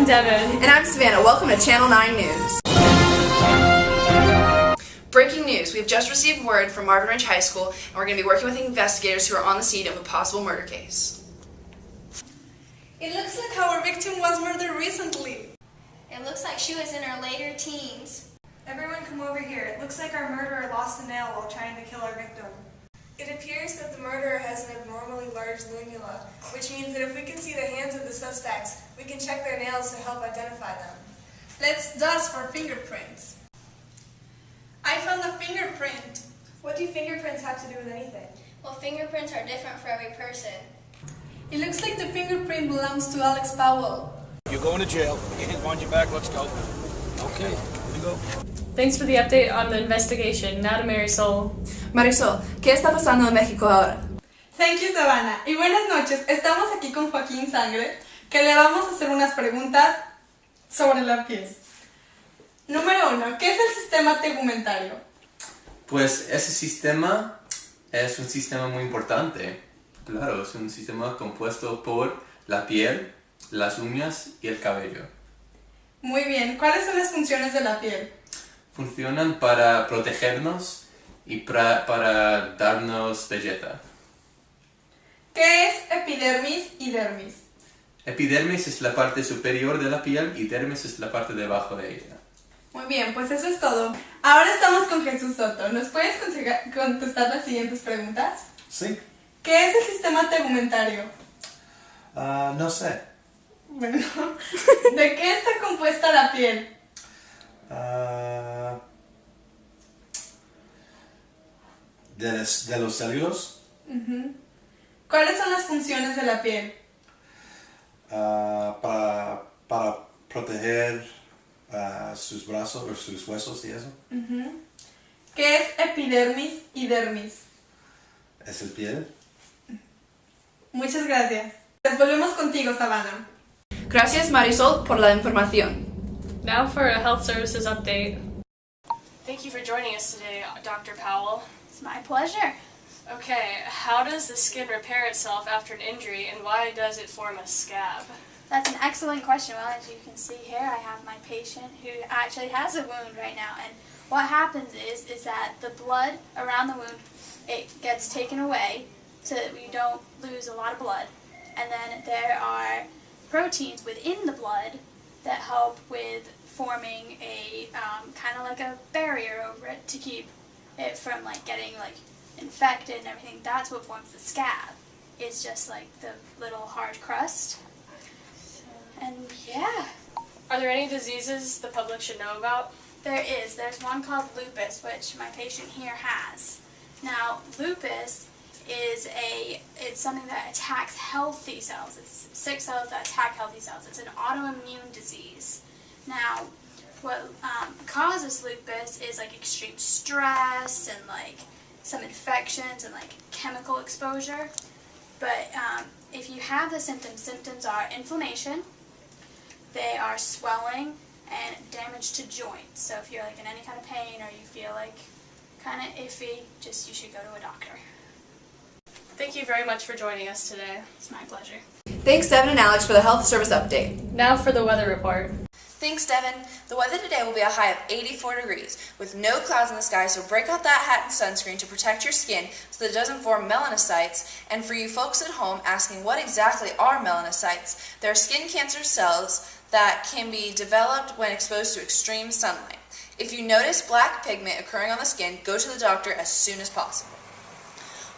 I'm Devin. And I'm Savannah. Welcome to Channel 9 News. Breaking news. We have just received word from Marvin Ridge High School, and we're going to be working with investigators who are on the scene of a possible murder case. It looks like our victim was murdered recently. It looks like she was in her later teens. Everyone come over here. It looks like our murderer lost a nail while trying to kill our victim. It appears that the murderer has an abnormally large lunula, which means that if we can see the hands of the suspects, we can check their nails to help identify them. Let's dust for fingerprints. I found a fingerprint. What do fingerprints have to do with anything? Well, fingerprints are different for every person. It looks like the fingerprint belongs to Alex Powell. You're going to jail. Get your hands behind your back. Let's go. Okay, here we go. Thanks for the update on the investigation. Now to Marisol. Marisol, ¿qué está pasando en México ahora? Thank you, Savannah. Y buenas noches. Estamos aquí con Joaquín Sangre, que le vamos a hacer unas preguntas sobre la piel. Número 1. ¿Qué es el sistema tegumentario? Pues ese sistema es un sistema muy importante. Claro, es un sistema compuesto por la piel, las uñas y el cabello. Muy bien. ¿Cuáles son las funciones de la piel? Funcionan para protegernos y para darnos belleza. ¿Qué es epidermis y dermis? Epidermis es la parte superior de la piel y dermis es la parte debajo de ella. Muy bien, pues eso es todo. Ahora estamos con Jesús Soto. ¿Nos puedes contestar las siguientes preguntas? Sí. ¿Qué es el sistema tegumentario? No sé. Bueno, ¿de qué está compuesta la piel? De los células. ¿Cuáles son las funciones de la piel? Para proteger sus brazos o sus huesos y eso. ¿Qué es epidermis y dermis? Es el piel. Muchas gracias. Pues volvemos contigo, Savannah. Gracias, Marisol, por la información. Now for a health services update. Thank you for joining us today, Dr. Powell. It's my pleasure. Okay, how does the skin repair itself after an injury, and why does it form a scab? That's an excellent question. Well, as you can see here, I have my patient who actually has a wound right now. And what happens is that the blood around the wound, it gets taken away so that we don't lose a lot of blood. And then there are proteins within the blood that help with forming a kind of like a barrier over it to keep it from getting infected and everything. That's what forms the scab. It's just like the little hard crust. And yeah. Are there any diseases the public should know about? There is. There's one called lupus, which my patient here has. Now, lupus is it's something that attacks healthy cells. It's sick cells that attack healthy cells. It's an autoimmune disease. Now, what causes lupus is extreme stress and some infections and chemical exposure. But if you have the symptoms are inflammation, they are swelling, and damage to joints. So if you're in any kind of pain or you feel kind of iffy, you should go to a doctor. Thank you very much for joining us today. It's my pleasure. Thanks, Devin and Alex, for the health service update. Now for the weather report. Thanks, Devin. The weather today will be a high of 84 degrees with no clouds in the sky, so break out that hat and sunscreen to protect your skin so that it doesn't form melanocytes. And for you folks at home asking what exactly are melanocytes, they're skin cancer cells that can be developed when exposed to extreme sunlight. If you notice black pigment occurring on the skin, go to the doctor as soon as possible.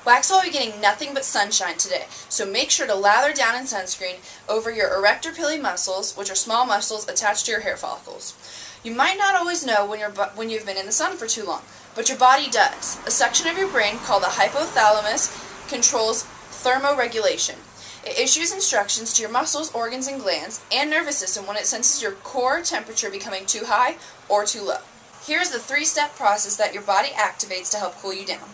Waxhaw will be getting nothing but sunshine today, so make sure to lather down in sunscreen over your erector pili muscles, which are small muscles attached to your hair follicles. You might not always know when you've been in the sun for too long, but your body does. A section of your brain called the hypothalamus controls thermoregulation. It issues instructions to your muscles, organs, and glands, and nervous system when it senses your core temperature becoming too high or too low. Here's the 3-step process that your body activates to help cool you down.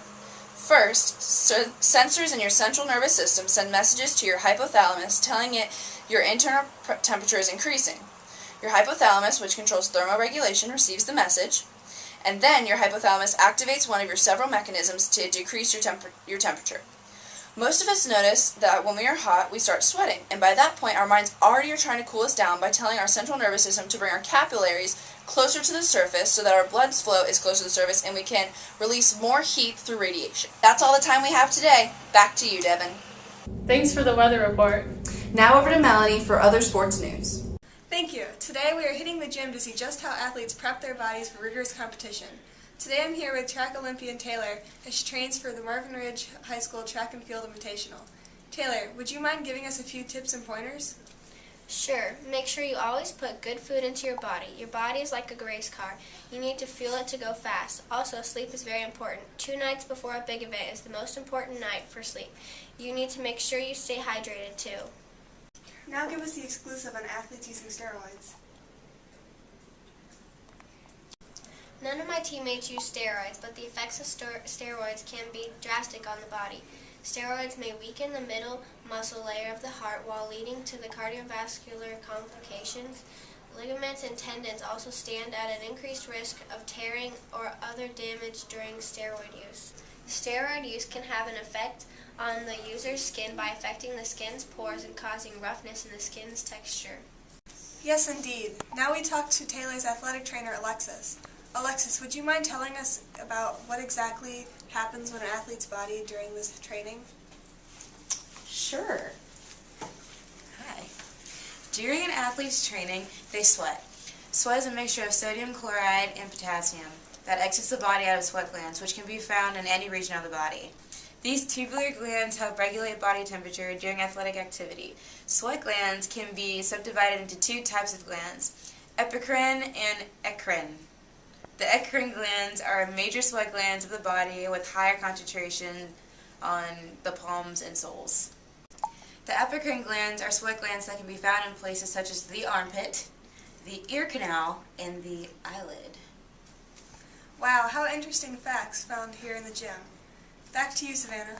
First, sensors in your central nervous system send messages to your hypothalamus telling it your internal temperature is increasing. Your hypothalamus, which controls thermoregulation, receives the message, and then your hypothalamus activates one of your several mechanisms to decrease your temperature. Most of us notice that when we are hot, we start sweating, and by that point, our minds already are trying to cool us down by telling our central nervous system to bring our capillaries closer to the surface so that our blood flow is closer to the surface and we can release more heat through radiation. That's all the time we have today. Back to you, Devin. Thanks for the weather report. Now over to Melanie for other sports news. Thank you. Today we are hitting the gym to see just how athletes prep their bodies for rigorous competition. Today I'm here with track Olympian Taylor as she trains for the Marvin Ridge High School Track and Field Invitational. Taylor, would you mind giving us a few tips and pointers? Sure. Make sure you always put good food into your body. Your body is like a race car. You need to fuel it to go fast. Also, sleep is very important. 2 nights before a big event is the most important night for sleep. You need to make sure you stay hydrated too. Now give us the exclusive on athletes using steroids. None of my teammates use steroids, but the effects of steroids can be drastic on the body. Steroids may weaken the middle muscle layer of the heart while leading to the cardiovascular complications. Ligaments and tendons also stand at an increased risk of tearing or other damage during steroid use. Steroid use can have an effect on the user's skin by affecting the skin's pores and causing roughness in the skin's texture. Yes, indeed. Now we talk to Taylor's athletic trainer, Alexis. Alexis, would you mind telling us about what exactly happens with an athlete's body during this training? Sure. Hi. During an athlete's training, they sweat. Sweat is a mixture of sodium chloride and potassium that exits the body out of sweat glands, which can be found in any region of the body. These tubular glands help regulate body temperature during athletic activity. Sweat glands can be subdivided into 2 types of glands, epicrine and eccrine. The eccrine glands are major sweat glands of the body with higher concentration on the palms and soles. The epicrine glands are sweat glands that can be found in places such as the armpit, the ear canal, and the eyelid. Wow, how interesting facts found here in the gym. Back to you, Savannah.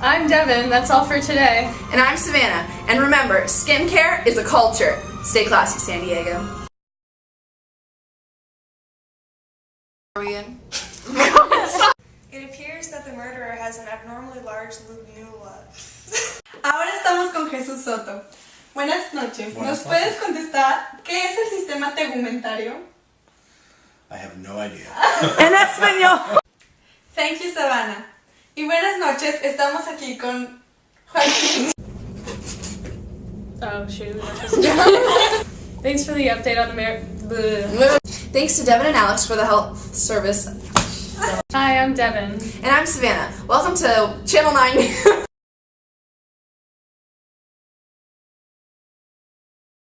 I'm Devin. That's all for today. And I'm Savannah. And remember, skincare is a culture. Stay classy, San Diego. Are we in? It appears that the murderer has an abnormally large lunula. Ahora estamos con Jesús Soto. Buenas noches. Buenas ¿Nos puedes noches. contestar qué es el sistema tegumentario? I have no idea. En español. Thank you, Savannah. Y buenas noches, estamos aquí con Joaquín. Oh, shoot. Thanks for the update on Thanks to Devin and Alex for the health service. Hi, I'm Devin. And I'm Savannah. Welcome to Channel 9.